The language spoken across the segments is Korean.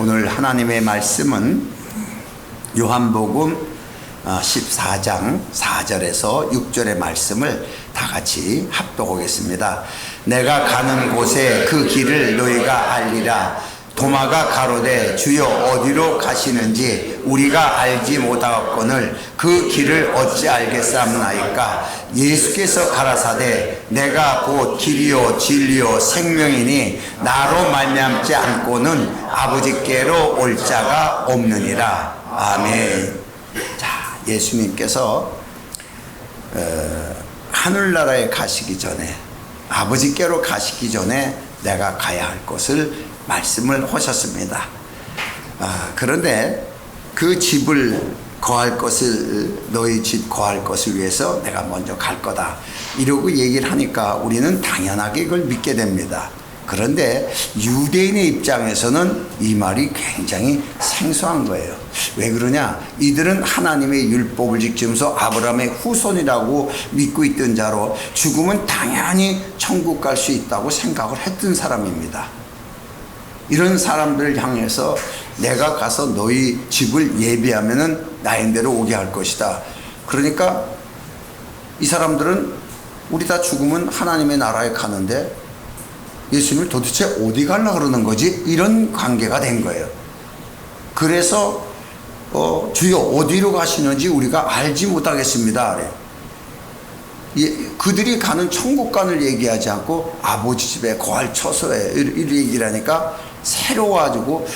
오늘 하나님의 말씀은 요한복음 14장 4절에서 6절의 말씀을 다 같이 합독하겠습니다. 내가 가는 곳에 그 길을 너희가 알리라. 도마가 가로되 주여 어디로 가시는지 우리가 알지 못하거늘 그 길을 어찌 알겠사옵나이까. 예수께서 가라사대 내가 곧 길이요 진리요 생명이니 나로 말미암지 않고는 아버지께로 올 자가 없느니라. 아멘. 자, 예수님께서 하늘나라에 가시기 전에, 아버지께로 가시기 전에 내가 가야 할 곳을 말씀을 하셨습니다. 그런데 그 집을 거할 것을, 너희 집 거할 것을 위해서 내가 먼저 갈 거다 이러고 얘기를 하니까 우리는 당연하게 그걸 믿게 됩니다. 그런데 유대인의 입장에서는 이 말이 굉장히 생소한 거예요. 왜 그러냐? 이들은 하나님의 율법을 지키면서 아브라함의 후손이라고 믿고 있던 자로 죽으면 당연히 천국 갈 수 있다고 생각을 했던 사람입니다. 이런 사람들을 향해서 내가 가서 너희 집을 예비하면은 나인대로 오게 할 것이다. 그러니까 이 사람들은 우리 다 죽으면 하나님의 나라에 가는데 예수님을 도대체 어디 가려고 그러는 거지? 이런 관계가 된 거예요. 그래서 주여 어디로 가시는지 우리가 알지 못하겠습니다. 그들이 가는 천국관을 얘기하지 않고 아버지 집에 거할 처소에 이렇게 얘기를 하니까 새로워가지고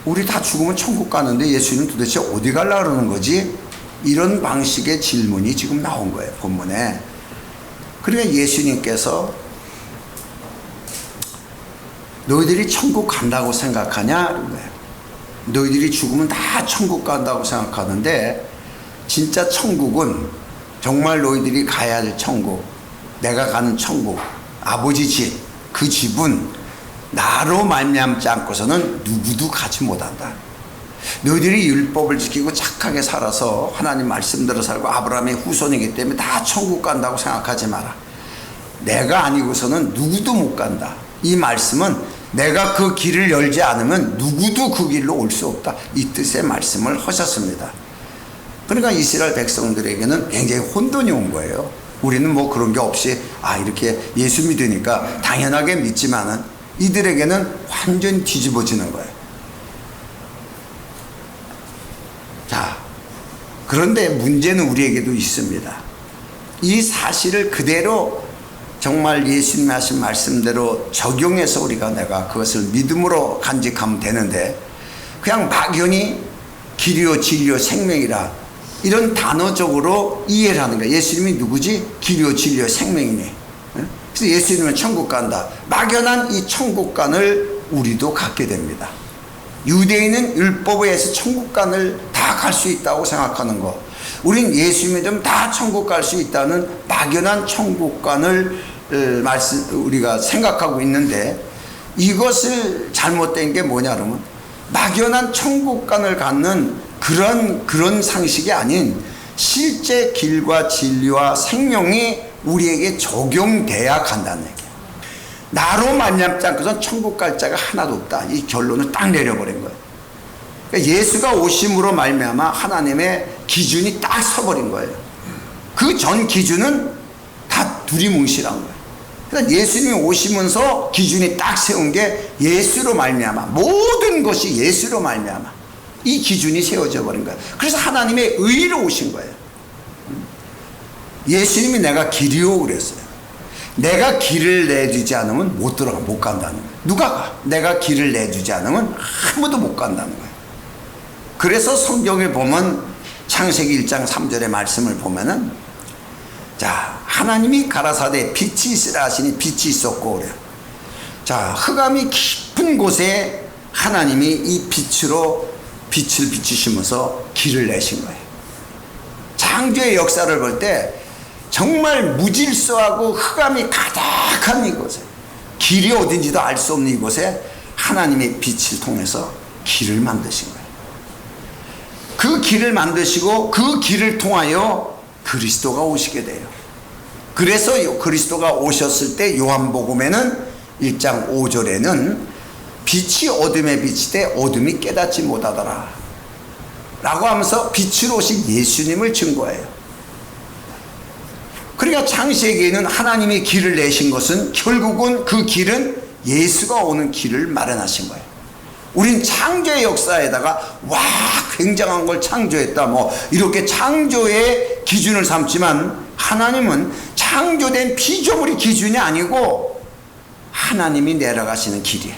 우리 다 죽으면 천국 가는데 예수님 도대체 어디 가려고 그러는 거지? 이런 방식의 질문이 지금 나온 거예요, 본문에. 그러니까 예수님께서 너희들이 천국 간다고 생각하냐? 너희들이 죽으면 다 천국 간다고 생각하는데 진짜 천국은 정말 너희들이 가야 할 천국, 내가 가는 천국, 아버지 집, 그 집은 나로 말미암지 않고서는 누구도 가지 못한다. 너희들이 율법을 지키고 착하게 살아서 하나님 말씀대로 살고 아브라함의 후손이기 때문에 다 천국 간다고 생각하지 마라. 내가 아니고서는 누구도 못 간다. 이 말씀은 내가 그 길을 열지 않으면 누구도 그 길로 올 수 없다. 이 뜻의 말씀을 하셨습니다. 그러니까 이스라엘 백성들에게는 굉장히 혼돈이 온 거예요. 우리는 뭐 그런 게 없이 이렇게 예수 믿으니까 당연하게 믿지만은 이들에게는 완전히 뒤집어지는 거예요. 자, 그런데 문제는 우리에게도 있습니다. 이 사실을 그대로 정말 예수님이 하신 말씀대로 적용해서 내가 그것을 믿음으로 간직하면 되는데 그냥 막연히 길이요 진리요 생명이라 이런 단어적으로 이해를 하는 거예요. 예수님이 누구지? 길이요 진리요 생명이네. 그래서 예수님은 천국 간다. 막연한 이 천국간을 우리도 갖게 됩니다. 유대인은 율법에 의해서 천국간을 다 갈 수 있다고 생각하는 거. 우린 예수 믿으면 다 천국 갈 수 있다는 막연한 천국간을 우리가 생각하고 있는데 이것을 잘못된 게 뭐냐 그러면 막연한 천국간을 갖는 그런 상식이 아닌 실제 길과 진리와 생명이 우리에게 적용돼야 간다는 얘기예요. 나로 말미암지 않고선 천국 갈 자가 하나도 없다. 이 결론을 딱 내려버린 거예요. 그러니까 예수가 오심으로 말미암아 하나님의 기준이 딱 서버린 거예요. 그 전 기준은 다 두리뭉실한 거예요. 그러니까 예수님이 오시면서 기준이 딱 세운 게 예수로 말미암아, 모든 것이 예수로 말미암아 이 기준이 세워져 버린 거예요. 그래서 하나님의 의로 오신 거예요. 예수님이 내가 길이요 그랬어요. 내가 길을 내주지 않으면 못 간다는 거예요. 누가 가? 내가 길을 내주지 않으면 아무도 못 간다는 거예요. 그래서 성경을 보면 창세기 1장 3절의 말씀을 보면은 자, 하나님이 가라사대 빛이 있으라 하시니 빛이 있었고 그래요. 자, 흑암이 깊은 곳에 하나님이 이 빛으로 빛을 비추시면서 길을 내신 거예요. 창조의 역사를 볼 때 정말 무질서하고 흑암이 가득한 이곳에, 길이 어딘지도 알 수 없는 이곳에 하나님의 빛을 통해서 길을 만드신 거예요. 그 길을 만드시고 그 길을 통하여 그리스도가 오시게 돼요. 그래서 그리스도가 오셨을 때 요한복음에는 1장 5절에는 빛이 어둠에 비치되 어둠이 깨닫지 못하더라 라고 하면서 빛으로 오신 예수님을 증거해요. 그러니까 창세기에는 하나님이 길을 내신 것은 결국은 그 길은 예수가 오는 길을 마련하신 거예요. 우린 창조의 역사에다가 와 굉장한 걸 창조했다 뭐 이렇게 창조의 기준을 삼지만, 하나님은 창조된 피조물이 기준이 아니고 하나님이 내려가시는 길이에요.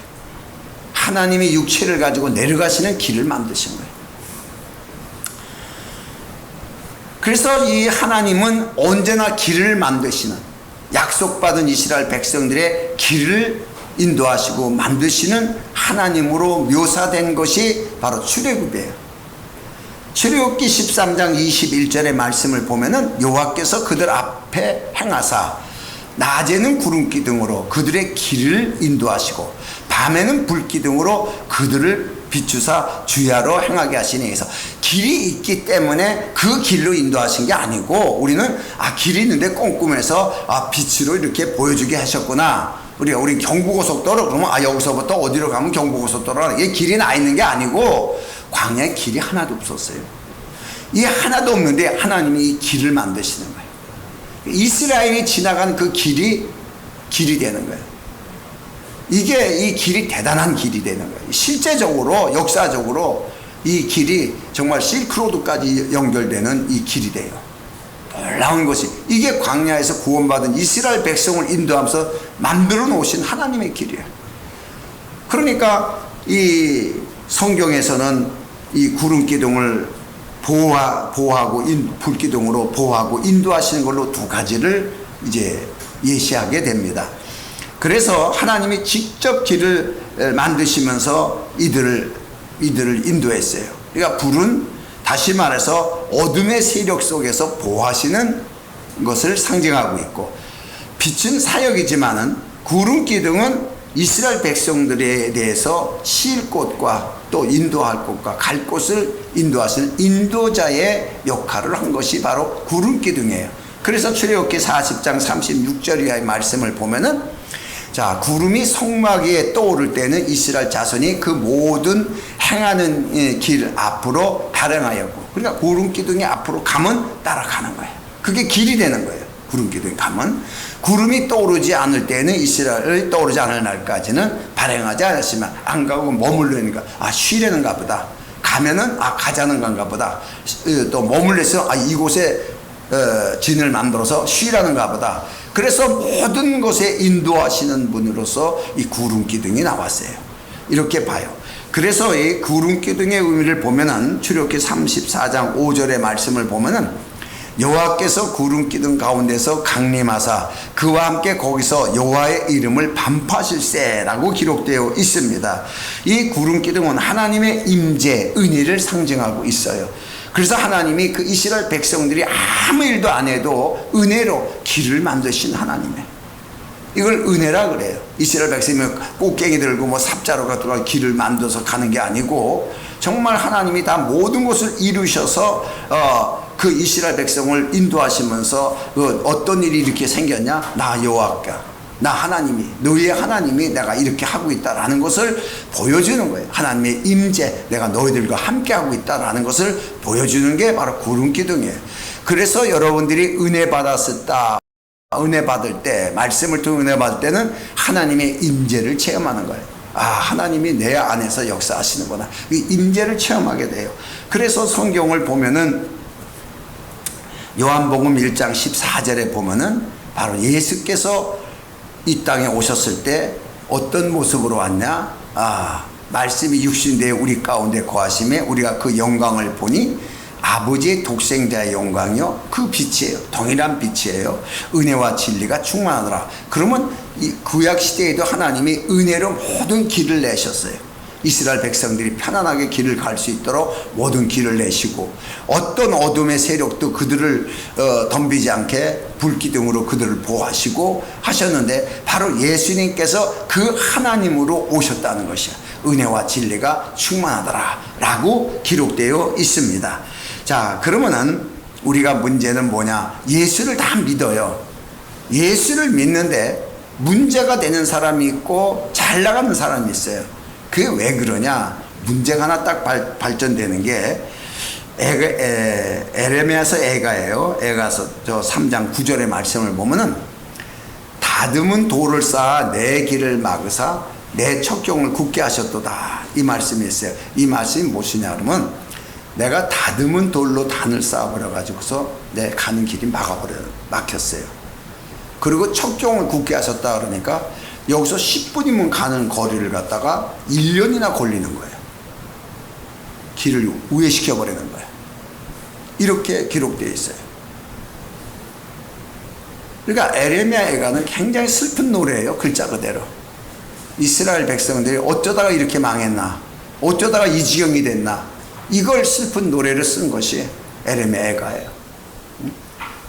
하나님이 육체를 가지고 내려가시는 길을 만드신 거예요. 그래서 이 하나님은 언제나 길을 만드시는, 약속받은 이스라엘 백성들의 길을 인도하시고 만드시는 하나님으로 묘사된 것이 바로 출애굽이에요. 출애굽기 13장 21절의 말씀을 보면은 여호와께서 그들 앞에 행하사 낮에는 구름기둥으로 그들의 길을 인도하시고 밤에는 불기둥으로 그들을 비추사 주야로 행하게 하시니, 그래서 길이 있기 때문에 그 길로 인도하신 게 아니고, 우리는 길이 있는데 꼼꼼해서 빛으로 이렇게 보여주게 하셨구나. 우리 경부고속도로 그러면 여기서부터 어디로 가면 경부고속도로라, 이게 길이 나 있는 게 아니고 광야에 길이 하나도 없었어요. 이 하나도 없는데 하나님이 이 길을 만드시는 거예요. 이스라엘이 지나간 그 길이 되는 거예요. 이게 이 길이 대단한 길이 되는 거예요. 실제적으로 역사적으로 이 길이 정말 실크로드까지 연결되는 이 길이 돼요. 놀라운 것이 이게 광야에서 구원받은 이스라엘 백성을 인도하면서 만들어 놓으신 하나님의 길이에요. 그러니까 이 성경에서는 이 구름기둥을 보호하고 불기둥으로 보호하고 인도하시는 걸로 두 가지를 이제 예시하게 됩니다. 그래서 하나님이 직접 길을 만드시면서 이들을 인도했어요. 그러니까 불은 다시 말해서 어둠의 세력 속에서 보호하시는 것을 상징하고 있고, 빛은 사역이지만은 구름기둥은 이스라엘 백성들에 대해서 실 곳과 또 인도할 곳과 갈 곳을 인도하시는 인도자의 역할을 한 것이 바로 구름기둥이에요. 그래서 출애굽기 40장 36절 이하의 말씀을 보면은, 자, 구름이 성막 위에 떠오를 때는 이스라엘 자손이 그 모든 행하는 길 앞으로 발행하였고, 그러니까 구름기둥이 앞으로 가면 따라가는 거예요. 그게 길이 되는 거예요. 구름기둥이 가면. 구름이 떠오르지 않을 때는, 이스라엘이 떠오르지 않을 날까지는 발행하지 않았지만, 안 가고 머물르니까 쉬려는가 보다, 가면은 가자는 건가 보다, 또 머물러서 이곳에 진을 만들어서 쉬라는가 보다. 그래서 모든 것에 인도하시는 분으로서 이 구름기둥이 나왔어요. 이렇게 봐요. 그래서 이 구름기둥의 의미를 보면은 출애굽기 34장 5절의 말씀을 보면은, 여호와께서 구름기둥 가운데서 강림하사 그와 함께 거기서 여호와의 이름을 반포하실세라고 기록되어 있습니다. 이 구름기둥은 하나님의 임재, 은혜를 상징하고 있어요. 그래서 하나님이 그 이스라엘 백성들이 아무 일도 안 해도 은혜로 길을 만드신 하나님이에요. 이걸 은혜라 그래요. 이스라엘 백성이 꽃갱이 들고 뭐 삽자루가 들어가 길을 만들어서 가는 게 아니고, 정말 하나님이 다 모든 것을 이루셔서 그 이스라엘 백성을 인도하시면서 어떤 일이 이렇게 생겼냐, 나 여호와가, 나 하나님이, 너희의 하나님이 내가 이렇게 하고 있다라는 것을 보여주는 거예요. 하나님의 임재, 내가 너희들과 함께 하고 있다라는 것을 보여주는 게 바로 구름기둥이에요. 그래서 여러분들이 은혜 받았었다, 은혜 받을 때, 말씀을 통해 은혜 받을 때는 하나님의 임재를 체험하는 거예요. 하나님이 내 안에서 역사하시는구나, 이 임재를 체험하게 돼요. 그래서 성경을 보면은 요한복음 1장 14절에 보면은 바로 예수께서 이 땅에 오셨을 때 어떤 모습으로 왔냐, 말씀이 육신되어 우리 가운데 거하심에 우리가 그 영광을 보니 아버지의 독생자의 영광이요, 그 빛이에요. 동일한 빛이에요. 은혜와 진리가 충만하더라. 그러면 이 구약 시대에도 하나님이 은혜로 모든 길을 내셨어요. 이스라엘 백성들이 편안하게 길을 갈 수 있도록 모든 길을 내시고, 어떤 어둠의 세력도 그들을 덤비지 않게 불기둥으로 그들을 보호하시고 하셨는데, 바로 예수님께서 그 하나님으로 오셨다는 것이야. 은혜와 진리가 충만하더라 라고 기록되어 있습니다. 자, 그러면은 우리가 문제는 뭐냐, 예수를 다 믿어요. 예수를 믿는데 문제가 되는 사람이 있고 잘 나가는 사람이 있어요. 그게 왜 그러냐? 문제가 하나 딱 발전되는 게 에레미야서 애가예요. 애가서 저 3장 9절의 말씀을 보면은 다듬은 돌을 쌓아 내 길을 막으사 내 척경을 굳게 하셨도다. 이 말씀이 있어요. 이 말씀이 무엇이냐 그러면 내가 다듬은 돌로 단을 쌓아버려 가지고서 내 가는 길이 막혔어요. 그리고 척경을 굳게 하셨다 그러니까 여기서 10분이면 가는 거리를 갖다가 1년이나 걸리는 거예요. 길을 우회시켜 버리는 거예요. 이렇게 기록되어 있어요. 그러니까 에레미야 애가는 굉장히 슬픈 노래예요. 글자 그대로. 이스라엘 백성들이 어쩌다가 이렇게 망했나, 어쩌다가 이 지경이 됐나, 이걸 슬픈 노래를 쓴 것이 에레미야 애가예요.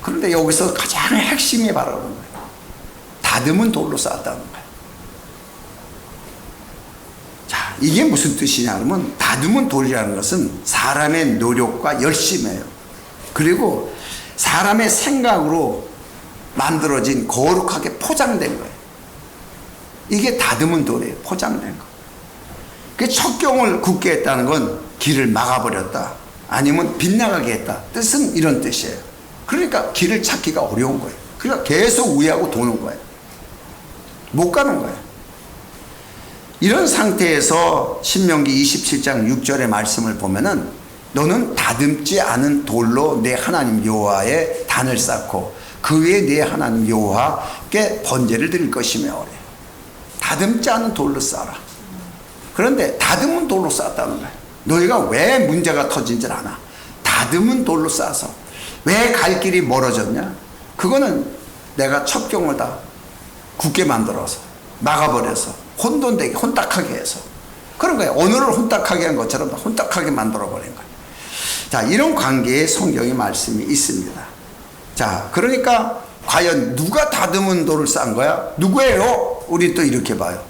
그런데 여기서 가장 핵심이 바로 그런 거예요. 다듬은 돌로 쌓았다는 거예요. 자, 이게 무슨 뜻이냐 그러면 다듬은 돌이라는 것은 사람의 노력과 열심이에요. 그리고 사람의 생각으로 만들어진 거룩하게 포장된 거예요. 이게 다듬은 돌이에요. 포장된 거. 그 척경을 굳게 했다는 건 길을 막아버렸다, 아니면 빗나가게 했다, 뜻은 이런 뜻이에요. 그러니까 길을 찾기가 어려운 거예요. 그러니까 계속 우회하고 도는 거예요. 못 가는 거예요. 이런 상태에서 신명기 27장 6절의 말씀을 보면은 너는 다듬지 않은 돌로 내 하나님 여호와의 단을 쌓고 그 위에 내 하나님 여호와께 번제를 드릴 것이며 그래. 다듬지 않은 돌로 쌓아라. 그런데 다듬은 돌로 쌓았다는 거예요. 너희가 왜 문제가 터진 줄 아나? 다듬은 돌로 쌓아서. 왜 갈 길이 멀어졌냐? 그거는 내가 첩경을 다 굳게 만들어서 막아버려서 혼돈되게 혼탁하게 해서 그런 거예요. 오늘을 혼탁하게 한 것처럼 혼탁하게 만들어버린 거예요. 자, 이런 관계에 성경의 말씀이 있습니다. 자, 그러니까 과연 누가 다듬은 돌을 쌓은 거야? 누구예요? 우리 또 이렇게 봐요.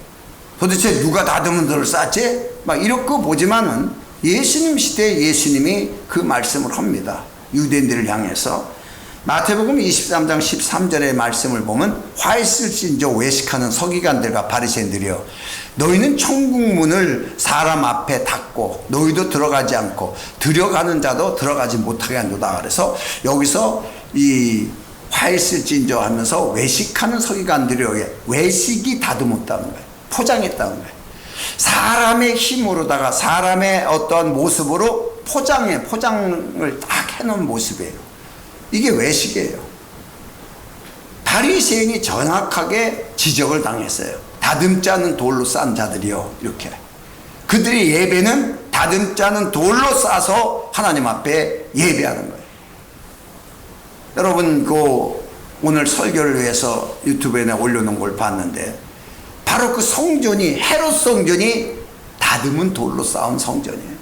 도대체 누가 다듬은 돌을 쌓지? 막 이렇게 보지만은 예수님 시대에 예수님이 그 말씀을 합니다. 유대인들을 향해서. 마태복음 23장 13절의 말씀을 보면 화 있을진저 외식하는 서기관들과 바리새인들이여 너희는 천국문을 사람 앞에 닫고 너희도 들어가지 않고 들어가는 자도 들어가지 못하게 한도다. 그래서 여기서 이 화 있을진저 하면서 외식하는 서기관들이여, 외식이 다듬었다는 거예요. 포장했다는 거예요. 사람의 힘으로다가 사람의 어떠한 모습으로 포장을 딱 해놓은 모습이에요. 이게 외식이에요. 바리새인이 정확하게 지적을 당했어요. 다듬지 않은 돌로 쌓은 자들이요, 이렇게. 그들의 예배는 다듬지 않은 돌로 쌓아서 하나님 앞에 예배하는 거예요. 여러분, 오늘 설교를 위해서 유튜브에 올려놓은 걸 봤는데 바로 그 성전이, 헤롯 성전이 다듬은 돌로 쌓은 성전이에요.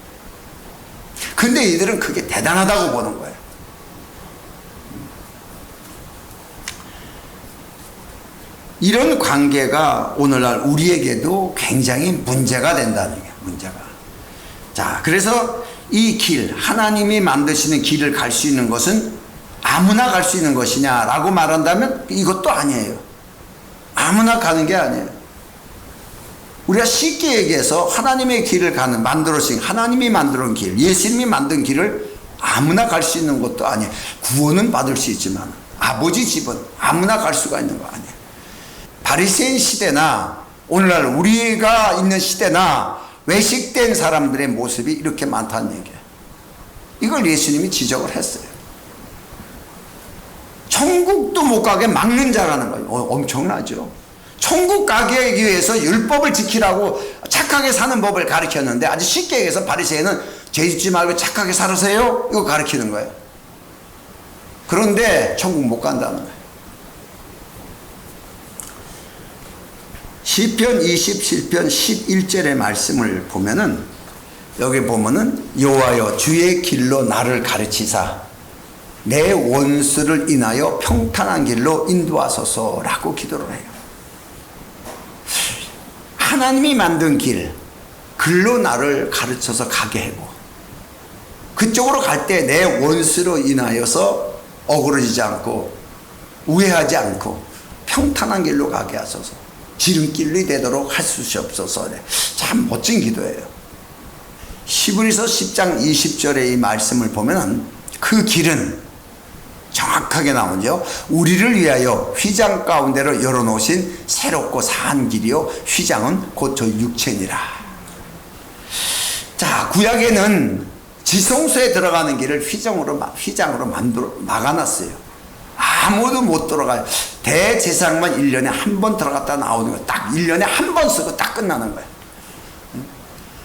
근데 이들은 그게 대단하다고 보는 거예요. 이런 관계가 오늘날 우리에게도 굉장히 문제가 된다는 거예요. 문제가. 자, 그래서 이 길, 하나님이 만드시는 길을 갈 수 있는 것은 아무나 갈 수 있는 것이냐라고 말한다면 이것도 아니에요. 아무나 가는 게 아니에요. 우리가 쉽게 얘기해서 하나님의 길을 가는, 만들어진, 하나님이 만든 길, 예수님이 만든 길을 아무나 갈 수 있는 것도 아니에요. 구원은 받을 수 있지만 아버지 집은 아무나 갈 수가 있는 거 아니에요. 바리새인 시대나 오늘날 우리가 있는 시대나 외식된 사람들의 모습이 이렇게 많다는 얘기예요. 이걸 예수님이 지적을 했어요. 천국도 못 가게 막는 자라는 거예요. 엄청나죠. 천국 가기 위해서 율법을 지키라고 착하게 사는 법을 가르쳤는데 아주 쉽게 얘기해서 바리새인은 죄 짓지 말고 착하게 살으세요, 이거 가르치는 거예요. 그런데 천국 못 간다는 거예요. 시편 27편 11절의 말씀을 보면은 여기 보면은 여호와여 주의 길로 나를 가르치사 내 원수를 인하여 평탄한 길로 인도하소서라고 기도를 해요. 하나님이 만든 길로 나를 가르쳐서 가게 하고 그쪽으로 갈 때 내 원수로 인하여서 어그러지지 않고 우회하지 않고 평탄한 길로 가게 하소서. 지름길이 되도록 하시옵소서. 참 멋진 기도예요. 히브리서 10장 20절의 이 말씀을 보면 그 길은 정확하게 나오죠. 우리를 위하여 휘장 가운데로 열어놓으신 새롭고 사한 길이요 휘장은 곧 저 육체니라. 자, 구약에는 지성소에 들어가는 길을 휘장으로 만들어 막아놨어요. 아무도 못 들어가요. 대제사장만 1년에 한 번 들어갔다 나오는 거예요. 딱 1년에 한 번 쓰고 딱 끝나는 거예요.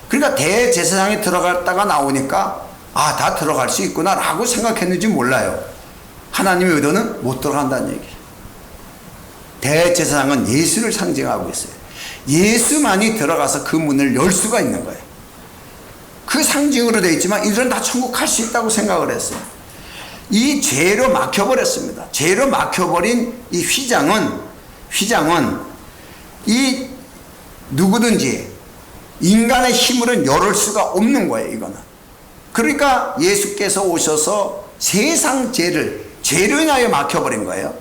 그러니까 대제사장이 들어갔다가 나오니까 아, 다 들어갈 수 있구나 라고 생각했는지 몰라요. 하나님의 의도는 못 들어간다는 얘기예요. 대제사장은 예수를 상징하고 있어요. 예수만이 들어가서 그 문을 열 수가 있는 거예요. 그 상징으로 되어 있지만 이들은 다 천국 갈 수 있다고 생각을 했어요. 이 죄로 막혀버렸습니다. 죄로 막혀버린 이 휘장은 이 누구든지 인간의 힘으로는 열을 수가 없는 거예요. 이거는. 그러니까 예수께서 오셔서 세상 죄로 인하여 막혀버린 거예요.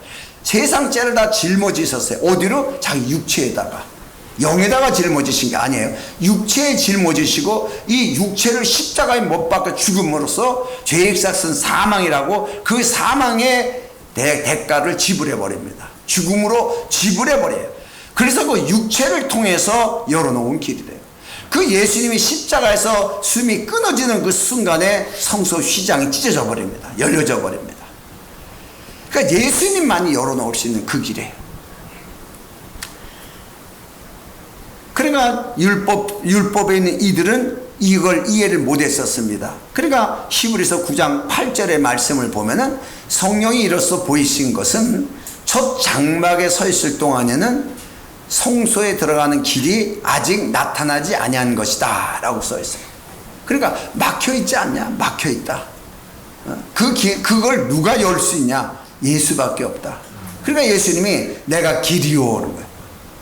세상 죄를 다 짊어지셨어요. 어디로? 자기 육체에다가. 영에다가 짊어지신 게 아니에요. 육체에 짊어지시고 이 육체를 십자가에 못 박아 죽음으로써 죄의 삭은 사망이라고 그 사망의 대가를 지불해 버립니다. 죽음으로 지불해 버려요. 그래서 그 육체를 통해서 열어놓은 길이래요. 그 예수님이 십자가에서 숨이 끊어지는 그 순간에 성소 휘장이 찢어져 버립니다. 열려져 버립니다. 그러니까 예수님만이 열어놓을 수 있는 그 길이에요. 그러니까 율법에 있는 이들은 이걸 이해를 못했었습니다. 그러니까 히브리서 9장 8절의 말씀을 보면은 성령이 이로써 보이신 것은 첫 장막에 서 있을 동안에는 성소에 들어가는 길이 아직 나타나지 아니한 것이다 라고 써 있어요. 그러니까 막혀 있지 않냐? 막혀 있다. 그걸 누가 열 수 있냐? 예수밖에 없다. 그러니까 예수님이 내가 길이요 그런 거예요.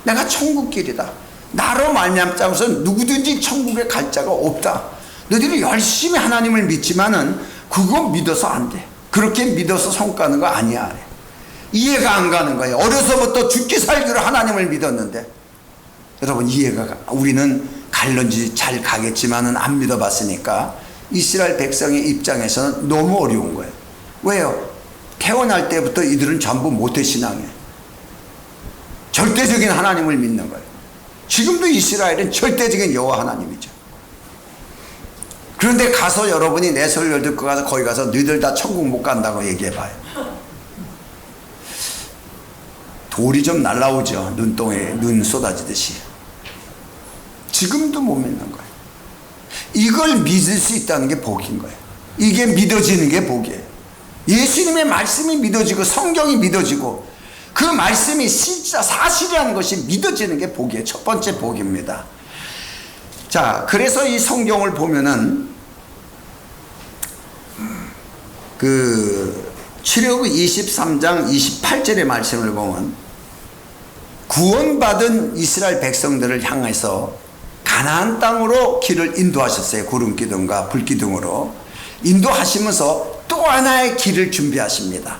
내가 천국 길이다. 나로 말미암아서 누구든지 천국에 갈 자가 없다. 너희들이 열심히 하나님을 믿지만은 그거 믿어서 안 돼. 그렇게 믿어서 성과는 거 아니야. 이해가 안 가는 거예요. 어려서부터 죽기 살기로 하나님을 믿었는데 여러분 우리는 갈런지 잘 가겠지만은 안 믿어봤으니까 이스라엘 백성의 입장에서는 너무 어려운 거예요. 왜요? 태어날 때부터 이들은 전부 모태신앙이에요. 절대적인 하나님을 믿는 거예요. 지금도 이스라엘은 절대적인 여호와 하나님이죠. 그런데 가서 여러분이 내 설교 듣고 가서 거기 가서 너희들 다 천국 못 간다고 얘기해봐요. 돌이 좀 날라오죠. 눈동에 눈 쏟아지듯이. 지금도 못 믿는 거예요. 이걸 믿을 수 있다는 게 복인 거예요. 이게 믿어지는 게 복이에요. 예수님의 말씀이 믿어지고 성경이 믿어지고 그 말씀이 진짜 사실이라는 것이 믿어지는 게 복이에요. 첫 번째 복입니다. 자, 그래서 이 성경을 보면은 그 출애굽기 23장 28절의 말씀을 보면 구원받은 이스라엘 백성들을 향해서 가나안 땅으로 길을 인도하셨어요. 구름기둥과 불기둥으로 인도하시면서 또 하나의 길을 준비하십니다.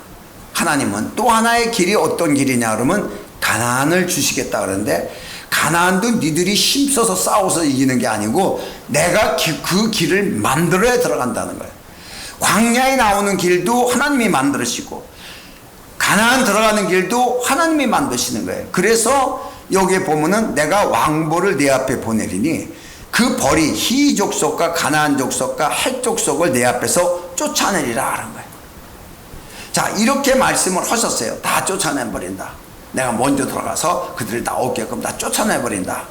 하나님은 또 하나의 길이 어떤 길이냐 그러면 가나안을 주시겠다 그러는데 가나안도 니들이 힘써서 싸워서 이기는 게 아니고 내가 그 길을 만들어야 들어간다는 거예요. 광야에 나오는 길도 하나님이 만드시고 가나안 들어가는 길도 하나님이 만드시는 거예요. 그래서 여기에 보면은 내가 왕보를 내 앞에 보내리니 그 벌이 히 족속과 가나안 족속과 헷 족속을 내 앞에서 쫓아내리라 하는 거예요. 자, 이렇게 말씀을 하셨어요. 다 쫓아내버린다. 내가 먼저 들어가서 그들을 다 없게끔 다 쫓아내버린다.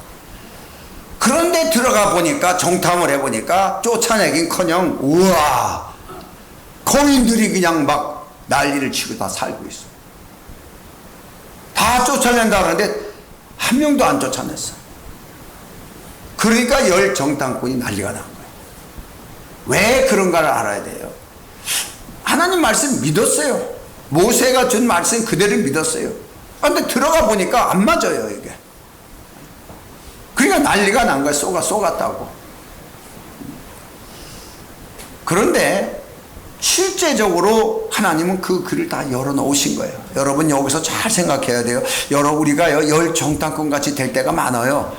그런데 들어가 보니까 정탐을 해보니까 쫓아내긴커녕 우와 거인들이 그냥 막 난리를 치고 다 살고 있어. 다 쫓아낸다 그러는데 한 명도 안 쫓아냈어. 그러니까 열 정탐꾼이 난리가 난 거예요. 왜 그런가를 알아야 돼요. 하나님 말씀 믿었어요. 모세가 준 말씀 그대로 믿었어요. 그런데 들어가 보니까 안 맞아요 이게. 그러니까 난리가 난 거예요. 쏘갔다고. 그런데 실제적으로 하나님은 그 길을 다 열어놓으신 거예요. 여러분 여기서 잘 생각해야 돼요. 우리가 열 정탐꾼 같이 될 때가 많아요.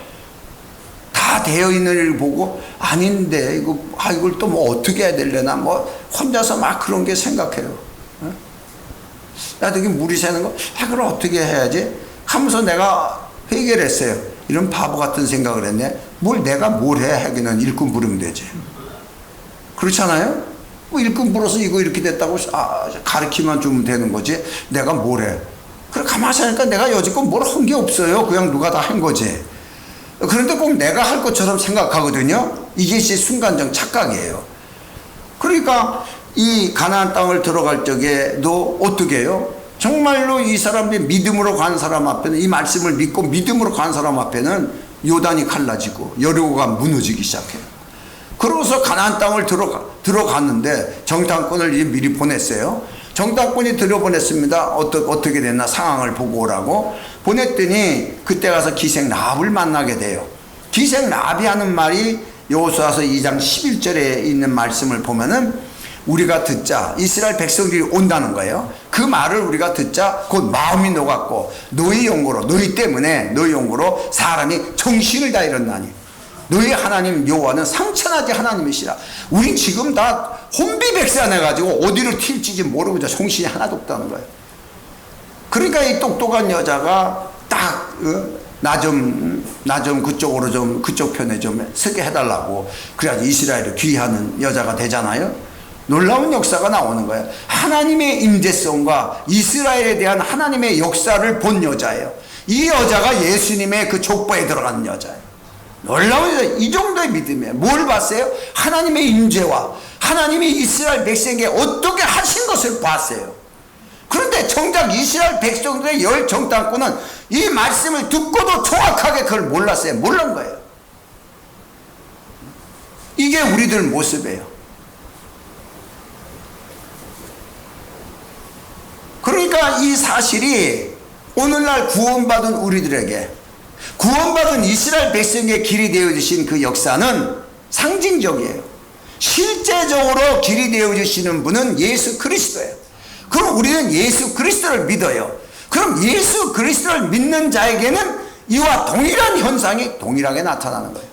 다 되어 있는 일 보고 아닌데 이걸 또 뭐 어떻게 해야 되려나 혼자서 막 그런 게 생각해요. 나도 이게 물이 새는 거 그걸 어떻게 해야지 하면서 내가 회개를 했어요. 이런 바보 같은 생각을 했네. 내가 뭘 해? 하기는 일꾼 부르면 되지. 그렇잖아요? 일꾼 불어서 이거 이렇게 됐다고 가르치면 주면 되는 거지. 내가 뭘 해? 그래 가만히 생각하니까 내가 여지껏 뭘 한 게 없어요. 그냥 누가 다 한 거지. 그런데 꼭 내가 할 것처럼 생각하거든요. 이게 순간적 착각이에요. 그러니까 이 가나안 땅을 들어갈 적에도 어떻게 해요? 정말로 이 사람들이 믿음으로 간 사람 앞에는, 이 말씀을 믿고 믿음으로 간 사람 앞에는 요단이 갈라지고 여리고가 무너지기 시작해요. 그러고서 가나안 땅을 들어갔는데 정탐꾼을 미리 보냈어요. 정탐꾼이 들여보냈습니다. 어떻게 됐나 상황을 보고 오라고 보냈더니 그때 가서 기생 라합을 만나게 돼요. 기생 라합이 하는 말이 여호수아서 2장 11절에 있는 말씀을 보면은 우리가 듣자, 이스라엘 백성들이 온다는 거예요. 그 말을 우리가 듣자 곧 마음이 녹았고 너희 용고로, 너희 때문에 너희 용고로 사람이 정신을 다 잃었나니 너희 하나님 여호와는 상천하지 하나님이시라. 우린 지금 다 혼비백산해가지고 어디로 튈지 모르고 정신이 하나도 없다는 거예요. 그러니까 이 똑똑한 여자가 딱 나 좀 그쪽으로 좀 그쪽 편에 좀 서게 해달라고 그래야지 이스라엘을 귀하는 여자가 되잖아요. 놀라운 역사가 나오는 거예요. 하나님의 임재성과 이스라엘에 대한 하나님의 역사를 본 여자예요. 이 여자가 예수님의 그 족보에 들어가는 여자예요. 놀라운 여자. 이 정도의 믿음이에요. 뭘 봤어요? 하나님의 임재와 하나님이 이스라엘 백성에게 어떻게 하신 것을 봤어요. 그런데 정작 이스라엘 백성들의 열 정탐꾼은 이 말씀을 듣고도 정확하게 그걸 몰랐어요. 몰란 거예요. 이게 우리들 모습이에요. 그러니까 이 사실이 오늘날 구원받은 우리들에게, 구원받은 이스라엘 백성의 길이 되어주신 그 역사는 상징적이에요. 실제적으로 길이 되어주시는 분은 예수 그리스도예요. 그럼 우리는 예수 그리스도를 믿어요. 그럼 예수 그리스도를 믿는 자에게는 이와 동일한 현상이 동일하게 나타나는 거예요.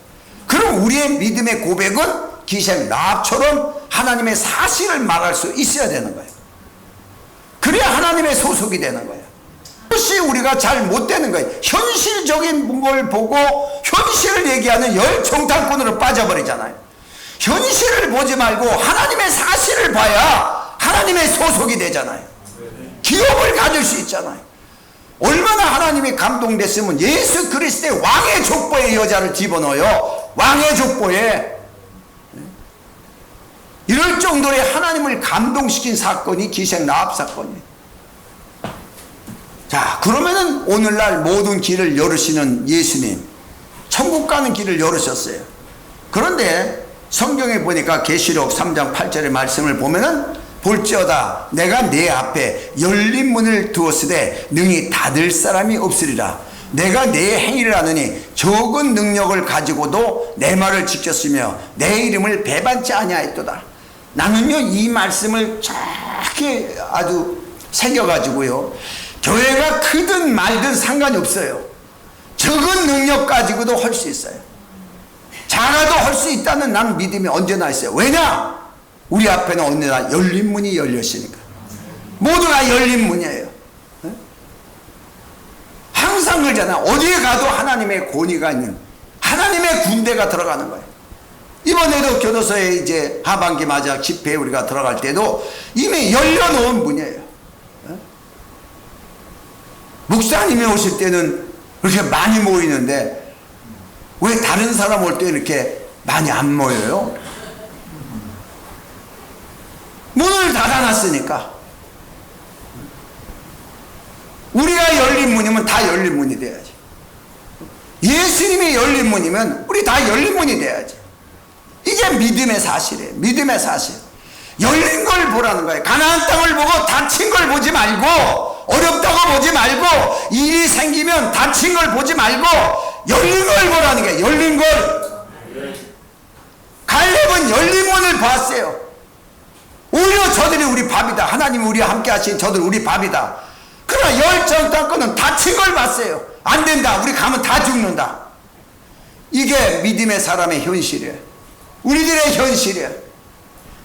그럼 우리의 믿음의 고백은 기생 라합처럼 하나님의 사실을 말할 수 있어야 되는 거예요. 그래야 하나님의 소속이 되는 거예요. 그것이 우리가 잘 못되는 거예요. 현실적인 걸 보고 현실을 얘기하는 열 정탐꾼으로 빠져버리잖아요. 현실을 보지 말고 하나님의 사실을 봐야 하나님의 소속이 되잖아요. 기업을 가질 수 있잖아요. 얼마나 하나님이 감동됐으면 예수 그리스도의 왕의 족보에 여자를 집어넣어요. 왕의 족보에. 이럴 정도로 하나님을 감동시킨 사건이 기생 라합 사건이에요. 자, 그러면은 오늘날 모든 길을 열으시는 예수님, 천국 가는 길을 열으셨어요. 그런데 성경에 보니까 계시록 3장 8절의 말씀을 보면은 볼지어다 내가 내 앞에 열린 문을 두었으되 능히 닫을 사람이 없으리라. 내가 내 행위를 아느니 적은 능력을 가지고도 내 말을 지켰으며 내 이름을 배반치 아니하였도다. 나는요 이 말씀을 정확히 아주 새겨가지고요, 교회가 크든 말든 상관이 없어요. 적은 능력 가지고도 할 수 있어요. 작아도 할 수 있다는 난 믿음이 언제나 있어요. 왜냐? 우리 앞에는 언제나 열린 문이 열렸으니까. 모두가 열린 문이에요. 항상 그러잖아. 어디에 가도 하나님의 권위가 있는 하나님의 군대가 들어가는 거예요. 이번에도 교도소에 이제 하반기 맞아 집회에 우리가 들어갈 때도 이미 열려놓은 문이에요. 목사님이 오실 때는 그렇게 많이 모이는데 왜 다른 사람 올 때 이렇게 많이 안 모여요? 문을 닫아놨으니까. 우리가 열린 문이면 다 열린 문이 돼야지. 예수님이 열린 문이면 우리 다 열린 문이 돼야지. 이게 믿음의 사실이에요. 믿음의 사실. 열린 걸 보라는 거예요. 가나안 땅을 보고 닫힌 걸 보지 말고, 어렵다고 보지 말고, 일이 생기면 닫힌 걸 보지 말고 열린 걸 보라는 거예요. 열린 걸. 갈렙은 열린 문을 봤어요. 오히려 저들이 우리 밥이다. 하나님이 우리와 함께 하신 저들 우리 밥이다. 그러나 열정 땅권은 다친 걸 봤어요. 안 된다. 우리 가면 다 죽는다. 이게 믿음의 사람의 현실이에요. 우리들의 현실이에요.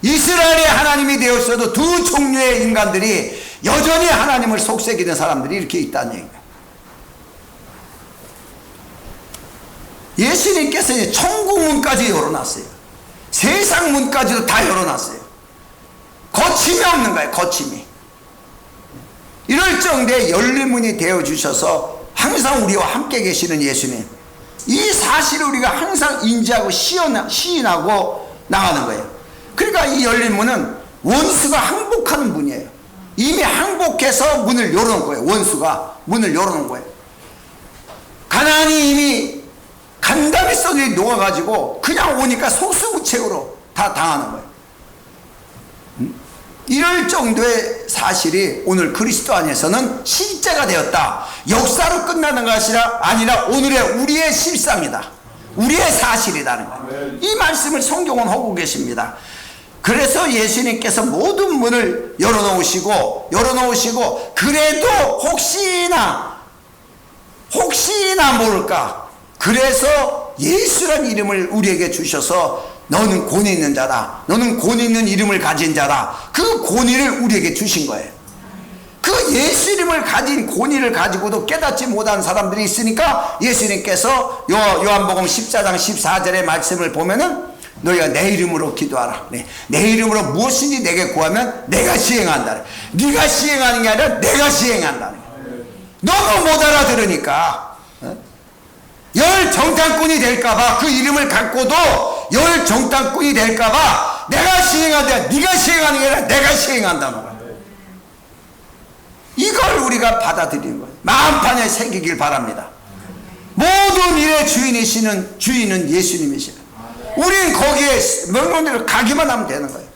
이스라엘의 하나님이 되었어도 두 종류의 인간들이 여전히 하나님을 속삭이는 사람들이 이렇게 있다는 얘기예요. 예수님께서 이제 천국 문까지 열어놨어요. 세상 문까지도 다 열어놨어요. 거침이 없는 거예요. 거침이. 이럴 정도의 열린 문이 되어주셔서 항상 우리와 함께 계시는 예수님, 이 사실을 우리가 항상 인지하고 시인하고 나가는 거예요. 그러니까 이 열린 문은 원수가 항복하는 문이에요. 이미 항복해서 문을 열어놓은 거예요. 원수가 문을 열어놓은 거예요. 가나안이 이미 간담이 속에 녹아가지고 그냥 오니까 속수무책으로 다 당하는 거예요. 이럴 정도의 사실이 오늘 그리스도 안에서는 실제가 되었다. 역사로 끝나는 것이 아니라 오늘의 우리의 실상이다. 우리의 사실이라는 거예요. 이 말씀을 성경은 하고 계십니다. 그래서 예수님께서 모든 문을 열어놓으시고 그래도 혹시나 모를까, 그래서 예수란 이름을 우리에게 주셔서 너는 권위 있는 자다, 너는 권위 있는 이름을 가진 자다, 그 권위를 우리에게 주신 거예요. 그 예수 이름을 가진 권위를 가지고도 깨닫지 못한 사람들이 있으니까 예수님께서 요한복음 14장 14절의 말씀을 보면은 너희가 내 이름으로 기도하라. 내 이름으로 무엇인지 내게 구하면 내가 시행한다. 네가 시행하는 게 아니라 내가 시행한다. 너무 못 알아들으니까 열 정탐꾼이 될까봐, 그 이름을 갖고도 열 정탐꾼이 될까봐 내가 시행한다. 네가 시행하는 게 아니라 내가 시행한다는 거야. 이걸 우리가 받아들이는 거예요. 마음판에 새기길 바랍니다. 모든 일의 주인은 예수님이시다. 우린 거기에 명령대로 가기만 하면 되는 거예요.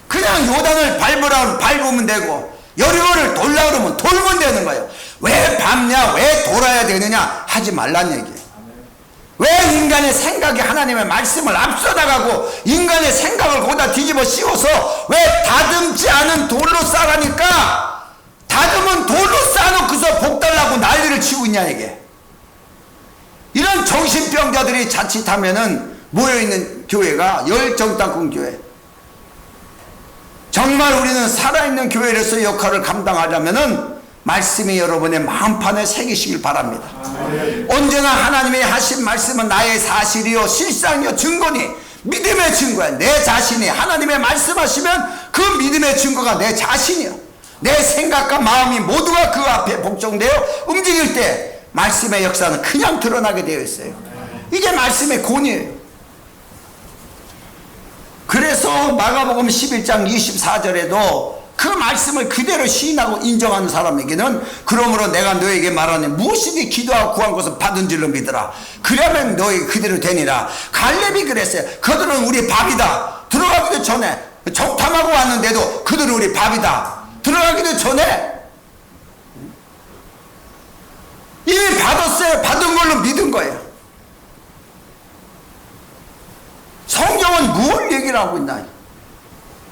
그냥 요단을 밟으면 되고 여리고를 돌라 그러면 돌면 되는 거예요. 왜 밟냐, 왜 돌아야 되느냐 하지 말란 얘기예요. 왜 인간의 생각이 하나님의 말씀을 앞서 나가고 인간의 생각을 거기다 뒤집어 씌워서 왜 다듬지 않은 돌로 싸라니까, 다듬은 돌로 쌓아놓고서 복 달라고 난리를 치고 있냐 이게. 이런 정신병자들이 자칫하면은 모여있는 교회가 열정땅꾼 교회. 정말 우리는 살아있는 교회로서 역할을 감당하려면은 말씀이 여러분의 마음판에 새기시길 바랍니다. 언제나 하나님이 하신 말씀은 나의 사실이요 실상이요 증거니, 믿음의 증거야. 내 자신이 하나님의 말씀하시면 그 믿음의 증거가 내 자신이요, 내 생각과 마음이 모두가 그 앞에 복종되어 움직일 때 말씀의 역사는 그냥 드러나게 되어 있어요. 이게 말씀의 권위예요. 그래서 마가복음 11장 24절에도 그 말씀을 그대로 시인하고 인정하는 사람에게는 그러므로 내가 너에게 말하니 무엇이든지 기도하고 구한 것을 받은 줄로 믿으라. 그러면 너희 그대로 되니라. 갈렙이 그랬어요. 그들은 우리 밥이다. 들어가기도 전에 정탐하고 왔는데도 그들은 우리 밥이다. 들어가기도 전에 이미 받았어요. 받은 걸로 믿은 거예요. 성경은 뭘 얘기를 하고 있나?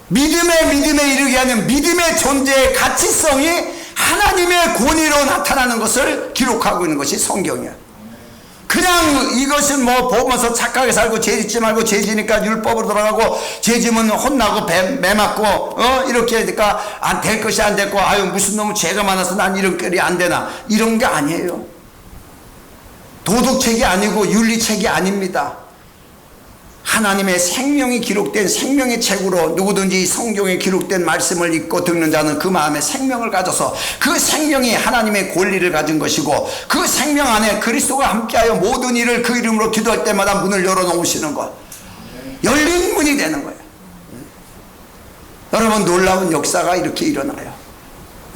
믿음에 이르게 하는 믿음의 존재의 가치성이 하나님의 권위로 나타나는 것을 기록하고 있는 것이 성경이야. 그냥 이것은 뭐 보면서 착하게 살고 죄 짓지 말고 죄 지니까 율법으로 돌아가고 죄 지면 혼나고 매 맞고 이렇게 하니까 안 될 것이 안 됐고 아유 무슨 놈은 죄가 많아서 난 이런 꼴이 안 되나, 이런 게 아니에요. 도덕책이 아니고 윤리책이 아닙니다. 하나님의 생명이 기록된 생명의 책으로 누구든지 성경에 기록된 말씀을 읽고 듣는 자는 그 마음에 생명을 가져서 그 생명이 하나님의 권리를 가진 것이고 그 생명 안에 그리스도가 함께하여 모든 일을 그 이름으로 기도할 때마다 문을 열어놓으시는 것, 열린 문이 되는 거예요. 여러분, 놀라운 역사가 이렇게 일어나요.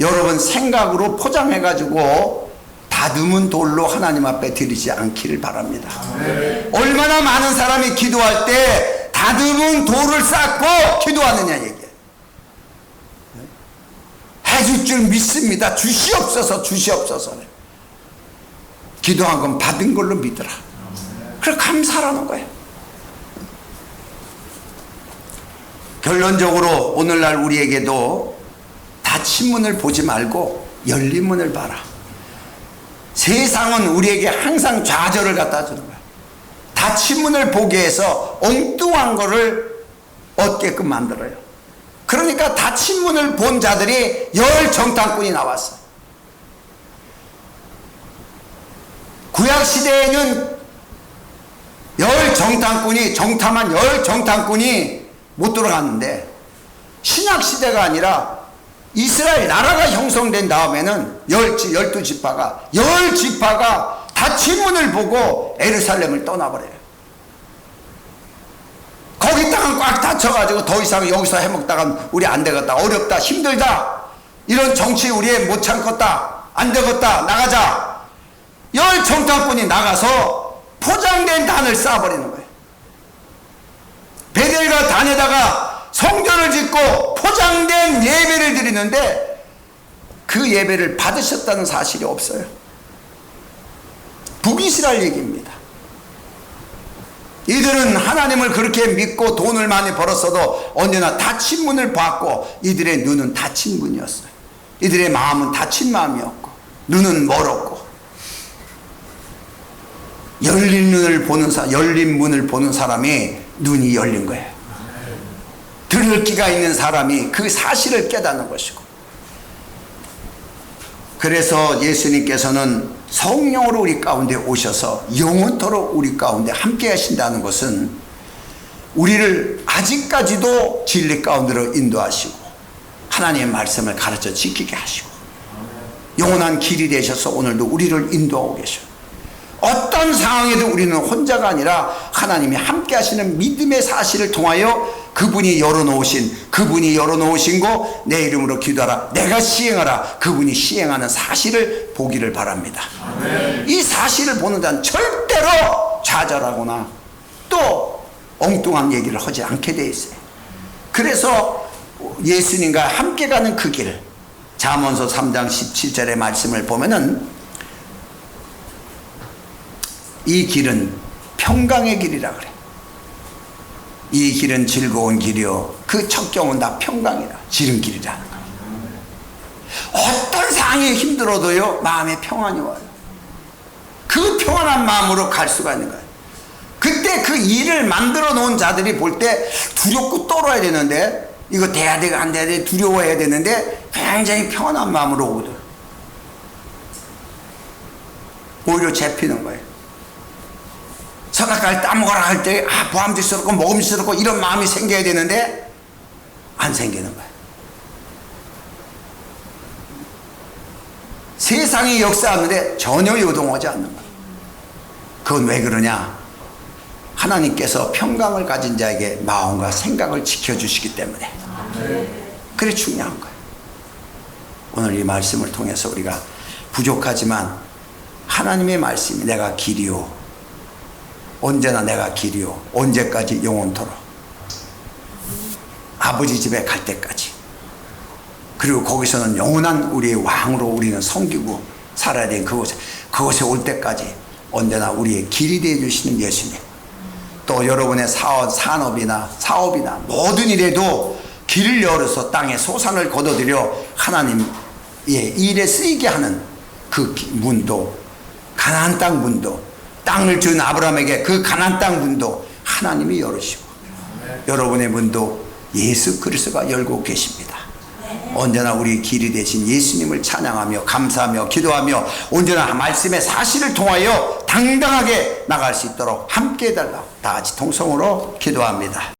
여러분 생각으로 포장해가지고 다듬은 돌로 하나님 앞에 드리지 않기를 바랍니다. 얼마나 많은 사람이 기도할 때 다듬은 돌을 쌓고 기도하느냐 얘기예요. 해줄 줄 믿습니다. 주시옵소서. 기도한 건 받은 걸로 믿으라. 그래 감사하라는 거예요. 결론적으로 오늘날 우리에게도 닫힌 문을 보지 말고 열린 문을 봐라. 세상은 우리에게 항상 좌절을 갖다 주는 거야. 닫힌 문을 보게 해서 엉뚱한 거를 얻게끔 만들어요. 그러니까 닫힌 문을 본 자들이 열 정탐꾼이 나왔어. 구약시대에는 열 정탐꾼이, 정탐한 열 정탐꾼이 못 들어갔는데, 신약시대가 아니라 이스라엘 나라가 형성된 다음에는 12지파가 열 지파가 닫힌 문을 보고 예루살렘을 떠나버려요. 거기 땅은 꽉 닫혀가지고 더 이상 여기서 해먹다가 우리 안 되겠다, 어렵다, 힘들다, 이런 정치 우리 못 참겠다, 안 되겠다, 나가자. 열 정탐꾼이 나가서 포장된 단을 쌓아버리는 거예요. 베델과 단에다가 성전을 짓고 포장된 예배를 드리는데 그 예배를 받으셨다는 사실이 없어요. 북이스라엘 얘기입니다. 이들은 하나님을 그렇게 믿고 돈을 많이 벌었어도 언제나 닫힌 문을 봤고, 이들의 눈은 닫힌 문이었어요. 이들의 마음은 닫힌 마음이었고, 눈은 멀었고. 열린 문을 보는 사람이 눈이 열린 거예요. 들을 귀가 있는 사람이 그 사실을 깨닫는 것이고. 그래서 예수님께서는 성령으로 우리 가운데 오셔서 영원토록 우리 가운데 함께 하신다는 것은 우리를 아직까지도 진리 가운데로 인도하시고 하나님의 말씀을 가르쳐 지키게 하시고 영원한 길이 되셔서 오늘도 우리를 인도하고 계셔요. 어떤 상황에도 우리는 혼자가 아니라 하나님이 함께 하시는 믿음의 사실을 통하여 그분이 열어놓으신 거, 내 이름으로 기도하라, 내가 시행하라, 그분이 시행하는 사실을 보기를 바랍니다. 아멘. 이 사실을 보는 자는 절대로 좌절하거나 또 엉뚱한 얘기를 하지 않게 돼 있어요. 그래서 예수님과 함께 가는 그 길, 잠언서 3장 17절의 말씀을 보면은 이 길은 평강의 길이라 그래. 이 길은 즐거운 길이요, 그 척경은 다 평강이라, 지름길이라는 거예요. 어떤 상황이 힘들어도요, 마음에 평안이 와요. 그 평안한 마음으로 갈 수가 있는 거예요. 그때 그 일을 만들어 놓은 자들이 볼 때 두렵고 떨어야 되는데, 이거 돼야 돼, 안 돼야 돼, 두려워해야 되는데 굉장히 평안한 마음으로 오거든. 오히려 잡히는 거예요. 선악과를 따먹어라 할 때 보암직스럽고 먹음직스럽고 이런 마음이 생겨야 되는데 안 생기는 거예요. 세상이 역사하는데 전혀 요동하지 않는 거예요. 그건 왜 그러냐? 하나님께서 평강을 가진 자에게 마음과 생각을 지켜주시기 때문에. 그래 중요한 거예요. 오늘 이 말씀을 통해서 우리가 부족하지만 하나님의 말씀이 내가 길이요, 언제나 내가 길이요, 언제까지? 영원토록, 아버지 집에 갈 때까지. 그리고 거기서는 영원한 우리의 왕으로 우리는 섬기고 살아야 되는 그곳에 올 때까지 언제나 우리의 길이 되어 주시는 예수님. 또 여러분의 산업이나 사업이나 모든 일에도 길을 열어서 땅에 소산을 거둬들여 하나님의 일에 쓰이게 하는 그 문도, 가나안 땅 문도, 땅을 준 아브라함에게 그 가나안 땅 문도 하나님이 열으시고, 여러분의 문도 예수 그리스도가 열고 계십니다. 언제나 우리 길이 되신 예수님을 찬양하며 감사하며 기도하며 언제나 말씀의 사실을 통하여 당당하게 나갈 수 있도록 함께 해달라고 다 같이 통성으로 기도합니다.